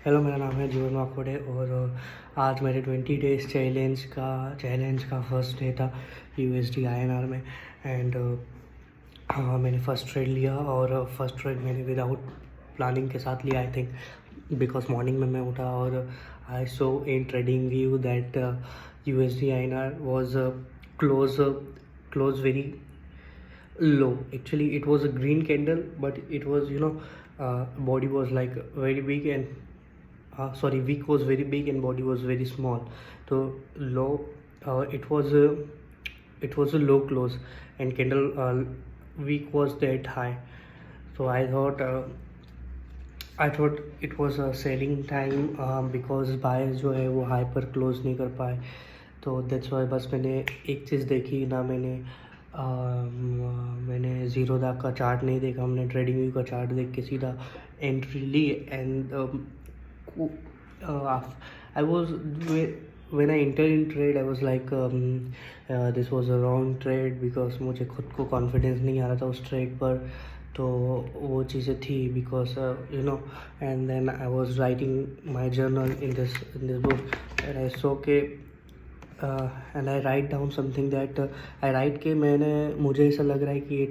Hello, मेरा नाम है जीवन वाकोड़े और आज मेरे 20 डेज़ चैलेंज का फर्स्ट डे था यूएसडी आईएनआर में। एंड हाँ, मैंने फ़र्स्ट ट्रेड लिया और फर्स्ट ट्रेड मैंने विदाउट प्लानिंग के साथ लिया आई थिंक, बिकॉज मॉर्निंग में मैं उठा और I saw in TradingView that USD INR was close very low. Actually it was a green candle, but it was body was like very big and wick was very big and body was very small. So low, it was a low close and candle wick was that high. So I thought it was a selling time because buyers जो है वो high पर close नहीं कर पाए। तो that's why बस मैंने एक चीज़ देखी ना, मैंने ज़ीरो दाग का चार्ट नहीं देखा, हमने ट्रेडिंग व्यू का चार्ट देख के सीधा एंट्री ली। And I was when I entered in trade I was like this was a wrong trade because मुझे खुद को कॉन्फिडेंस नहीं आ रहा था उस ट्रेड पर। तो वो चीज़ें थी because and then I was writing my journal in this book and I saw के and I write down something that I write के मुझे ऐसा लग रहा है कि ये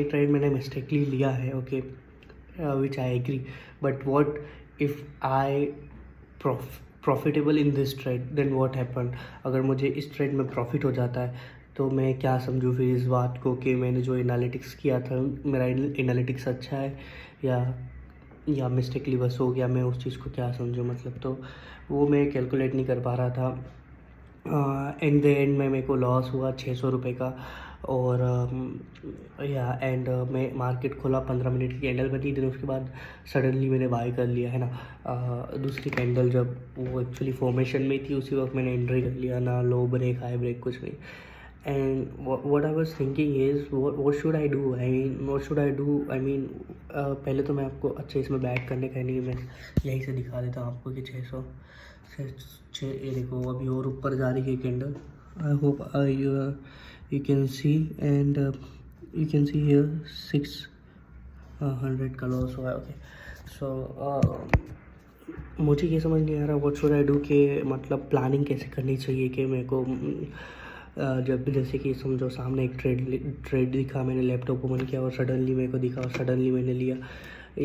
ट्रेड मैंने मिस्टेकली लिया है, okay, which I agree, but what if I profitable in this trade then what happen. अगर मुझे इस ट्रेड में प्रॉफिट हो जाता है तो मैं क्या समझूँ फिर इस बात को कि मैंने जो एनालिटिक्स किया था मेरा एनालिटिक्स अच्छा है या मिस्टेकली बस हो गया, मैं उस चीज़ को क्या समझूँ, मतलब तो वो मैं कैलकुलेट नहीं कर पा रहा था। इन द एंड में मेरे को लॉस हुआ 600 रुपये का। और मैं मार्केट खोला, 15 मिनट की कैंडल बनी, देन उसके बाद सडनली मैंने बाय कर लिया है ना। दूसरी कैंडल जब वो एक्चुअली फॉर्मेशन में थी उसी वक्त मैंने एंट्री कर लिया, ना लो ब्रेक हाई ब्रेक कुछ नहीं। And what I was thinking is what should I do? I mean पहले तो मैं आपको अच्छे इसमें बैक करने का नहीं, मैं यहीं से दिखा देता हूँ आपको कि 600 से ये देखो अभी और ऊपर जा रही है candle. I hope you can see and you can see here 600 का लॉस हुआ है, ओके। सो मुझे ये समझ नहीं आ रहा व्हाट शुड आई डू कि मतलब प्लानिंग कैसे करनी चाहिए कि मेरे को जब भी जैसे कि समझो सामने एक ट्रेड दिखा, मैंने लैपटॉप ओपन किया और सडनली मेरे को दिखा और सडनली मैंने लिया,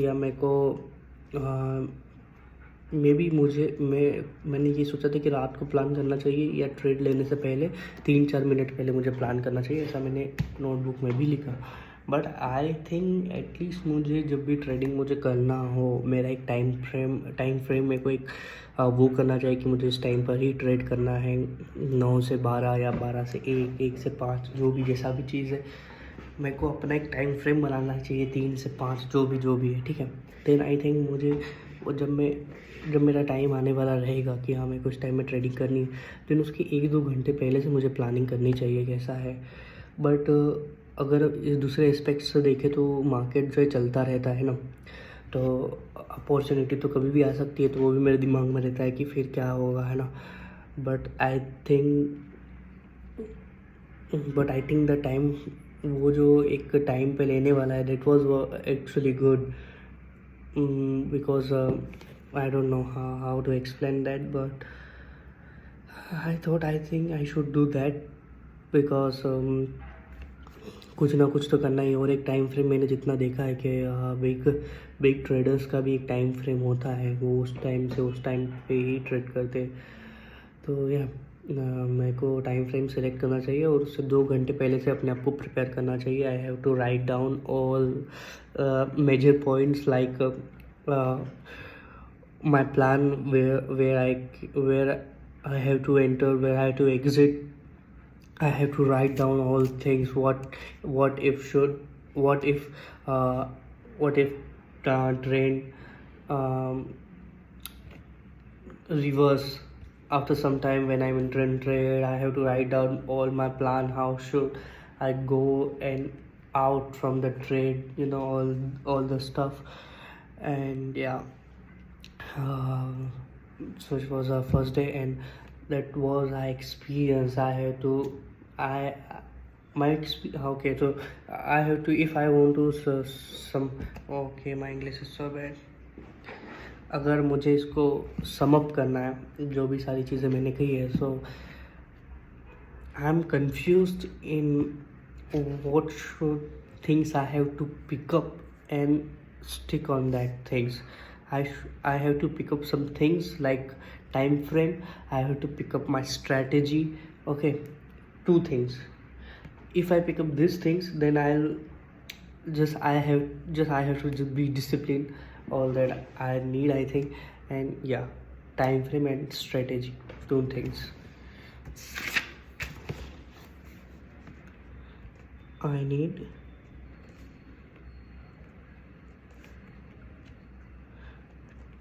या मेरे को मे बी मैंने ये सोचा था कि रात को प्लान करना चाहिए या ट्रेड लेने से पहले 3-4 मिनट पहले मुझे प्लान करना चाहिए, ऐसा मैंने नोटबुक में भी लिखा। बट आई थिंक एटलीस्ट मुझे जब भी ट्रेडिंग मुझे करना हो, मेरा एक टाइम फ्रेम मेरे को एक वो करना चाहिए कि मुझे इस टाइम पर ही ट्रेड करना है, 9 से 12 या 12 से 1, 1 से 5, जो भी जैसा भी चीज़ है मेरे को अपना एक टाइम फ्रेम बनाना चाहिए, 3 से 5 जो भी है, ठीक है। देन आई थिंक मुझे जब मेरा टाइम आने वाला रहेगा कि हाँ मैं कुछ टाइम में ट्रेडिंग करनी है, देन उसके 1-2 घंटे पहले से मुझे प्लानिंग करनी चाहिए कैसा है। बट अगर इस दूसरे एस्पेक्ट से देखें तो मार्केट जो है चलता रहता है ना, तो अपॉर्चुनिटी तो कभी भी आ सकती है, तो वो भी मेरे दिमाग में रहता है कि फिर क्या होगा, है ना। But I think the time, वो जो एक टाइम पे लेने वाला है that was actually good, because I don't know how to explain that, but I think I should do that because कुछ ना कुछ तो करना ही। और एक टाइम फ्रेम मैंने जितना देखा है कि बिग ट्रेडर्स का भी एक टाइम फ्रेम होता है, वो उस टाइम से उस टाइम पे ही ट्रेड करते हैं। तो मेरे को टाइम फ्रेम सेलेक्ट करना चाहिए और उससे 2 घंटे पहले से अपने आप को प्रिपेयर करना चाहिए। I have to write down all major points like my plan where I have to enter, where I have to exit. I have to write down all things. What if train reverse after some time when I'm in trade. I have to write down all my plan. How should I go and out from the trade? All the stuff, and yeah. So it was our first day and that was our experience. Okay, so I have to, if I want to some, okay, my English is so bad. अगर मुझे इसको sum up करना है जो भी सारी चीज़ें मैंने कही है, so I am confused in what should things I have to pick up and stick on that things. I have to pick up some things like time frame. I have to pick up my strategy. Okay, two things. If I pick up these things, then I have to just be disciplined. All that I need, I think. And yeah, time frame and strategy, two things. I need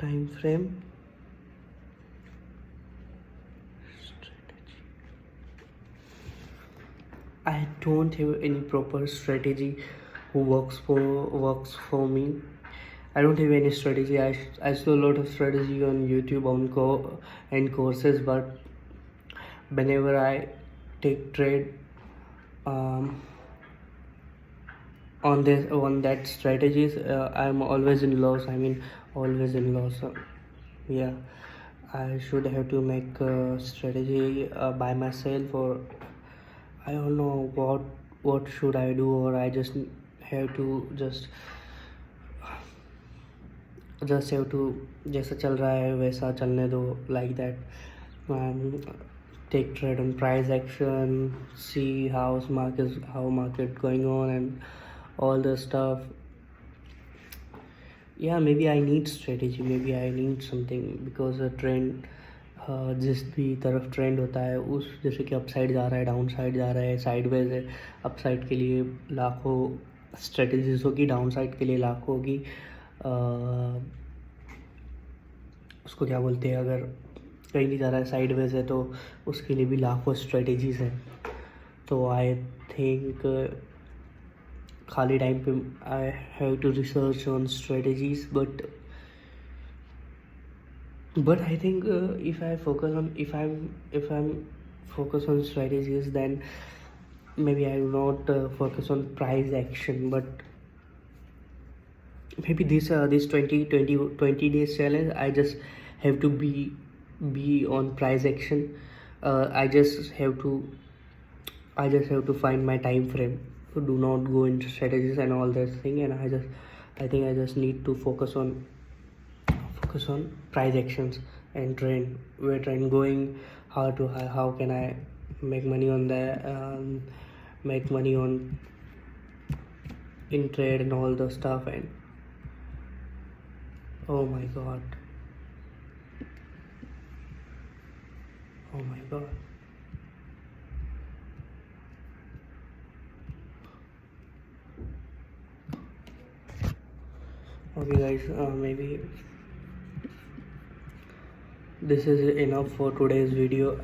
time frame, strategy. I don't have any proper strategy who works for me. I don't have any strategy. I saw a lot of strategy on YouTube and courses, but whenever I take trade on that strategies, I'm always in loss. I mean, always in loss. Yeah, I should have to make a strategy by myself, or I don't know what should I do, or I just have to have to जैसा चल रहा है वैसा चलने दो, like that. Take trade on price action, see how market going on and all the stuff. Yeah, maybe I need strategy, maybe I need something, because a trend जिस भी तरफ ट्रेंड होता है उस जैसे कि अपसाइड जा रहा है, डाउन साइड जा रहा है, साइडवेज है, अपसाइड के लिए लाखों स्ट्रेटजीज होगी, डाउन साइड के लिए लाखों होगी. उसको क्या बोलते हैं, अगर कहीं नहीं जा रहा है साइडवेज है तो उसके लिए भी लाखों स्ट्रेटजीज हैं. तो आई थिंक खाली टाइम पे I have to research on strategies, but I think if I'm focus on strategies, then maybe I will not focus on price action, but maybe this 20 days challenge, I just have to be on price action. I just have to find my time frame, so do not go into strategies and all that thing, and I think I just need to focus on price actions and trend, where trend going, how can I make money on that, make money on in trade and all the stuff. And oh my god, okay guys, maybe this is enough for today's video.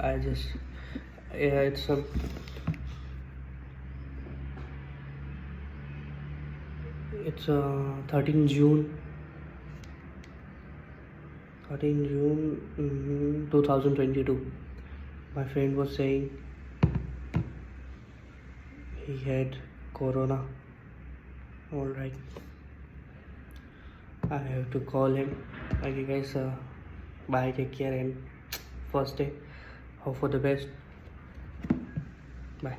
It's 13 June 2022. My friend was saying he had corona. All right, I have to call him. Okay guys, bye, take care, and first day, hope for the best. Bye.